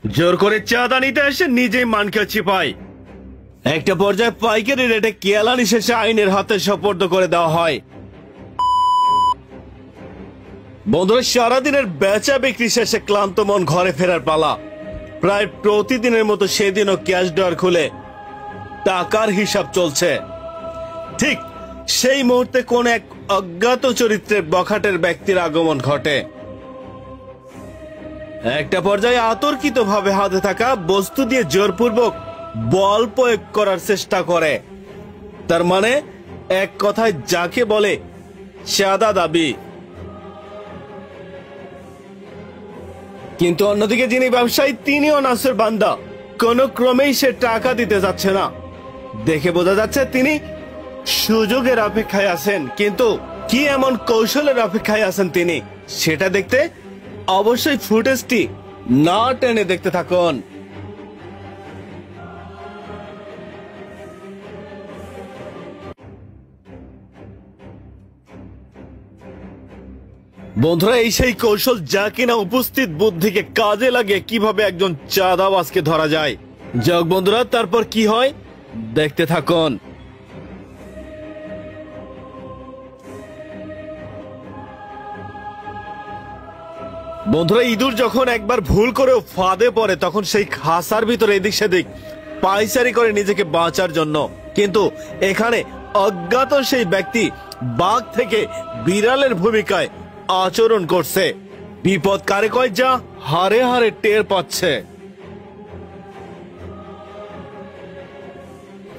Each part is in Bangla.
জোর করে চাঁদা নিতে এসে নিজেই মানকে ছিপায়। একটা পর্যায়ে পাইকারি রেটে কেয়ালানি শেষে আইনের হাতে সোপর্দ করে দেওয়া হয়। বন্ধুরা, সারাদিনের বেচা বিক্রি শেষে ক্লান্ত মন ঘরে ফেরার পালা। প্রায় প্রতিদিনের মতো সেদিনও ক্যাশ ড্রয়ার খুলে টাকার হিসাব চলছে। ঠিক সেই মুহূর্তে কোন এক অজ্ঞাত চরিত্রের বখাটের ব্যক্তির আগমন ঘটে। একটা পর্যায়ে আতর্কিত ভাবে হাতে থাকা বস্তু দিয়ে জোরপূর্বক বল প্রয়োগ করার চেষ্টা করে। তার মানে এক কথায় যাকে বলে চাঁদা দাবি। কিন্তু অন্যদিকে যিনি ব্যবসায়ী তিনিও নাসের বান্দা। কোন ক্রমেই সে টাকা দিতে যাচ্ছে না। দেখে বোঝা যাচ্ছে তিনি সুযোগের অপেক্ষায় আছেন। কিন্তু কি এমন কৌশলের অপেক্ষায় আছেন তিনি, সেটা দেখতে অবশ্যই ফুটেজটি না টেনে দেখতে থাকুন। বন্ধুরা, এই সেই কৌশল যা কিনা উপস্থিত বুদ্ধিকে কাজে লাগে কিভাবে একজন চাঁদাবাজকে ধরা যায়। যাক বন্ধুরা, তারপর কি হয় দেখতে থাকুন। বন্ধুরা, ইঁদুর যখন একবার ভুল করেও ফাঁদে পড়ে তখন সেই খাসার ভিতরে এদিক সেদিক পায়চারি করে নিজেকে বাঁচার জন্য। কিন্তু এখানে অজ্ঞাত সেই ব্যক্তি বাঘ থেকে বিড়ালের ভূমিকায় আচরণ করছে। বিপদ কারে কয় যা হারে হারে টের পাচ্ছে।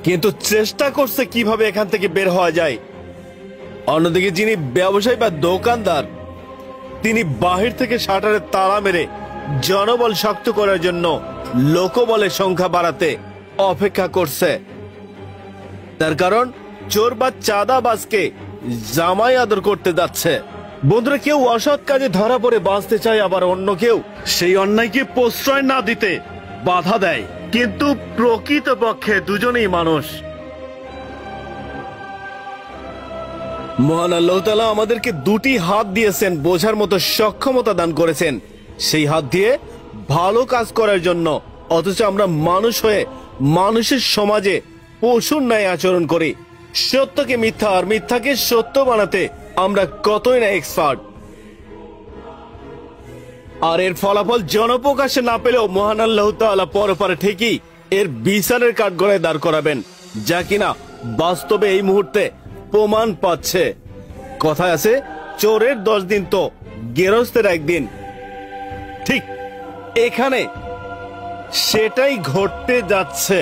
কিন্তু চেষ্টা করছে কিভাবে এখান থেকে বের হওয়া যায়। অন্যদিকে যিনি ব্যবসায়ী বা দোকানদার, তিনি বাহির থেকে শাটারের তালা মেরে জনবল শক্ত করার জন্য লোকবলের সংখ্যা বাড়াতে অপেক্ষা করছে। তার কারণ চোর বা চাঁদাবাজকে জামাই আদর করতে যাচ্ছে। বন্ধুরা, কেউ অসৎ কাজে ধরা পড়ে বাঁচতে চায়, আবার অন্য কেউ সেই অন্যায়কে প্রশ্রয় না দিতে বাধা দেয়। কিন্তু প্রকৃতপক্ষে দুজনেই মানুষ। মহান আল্লাহ তাআলা আমাদেরকে দুটি হাত দিয়েছেন, বোঝার মতো সক্ষমতা দান করেছেন সেই হাত দিয়ে ভালো কাজ করার জন্য। অথচ আমরা মানুষ হয়ে মানুষের সমাজে পশুর ন্যায় আচরণ করি। সত্যকে মিথ্যা আর মিথ্যাকে সত্য বানাতে আমরা কতই না এক্সপার্ট। আর এর ফলাফল জনপ্রকাশে না পেলেও মহান আল্লাহ তাআলা পরপারে ঠিকই এর বিচারের কাঠগড়ায় দাঁড় করাবেন, যা কিনা বাস্তবে এই মুহূর্তে প্রমাণ পাচ্ছে। কথায় আছে, চোরের 10 দিন তো গেরস্তের 1 দিন। ঠিক এখানে সেটাই ঘটতে যাচ্ছে।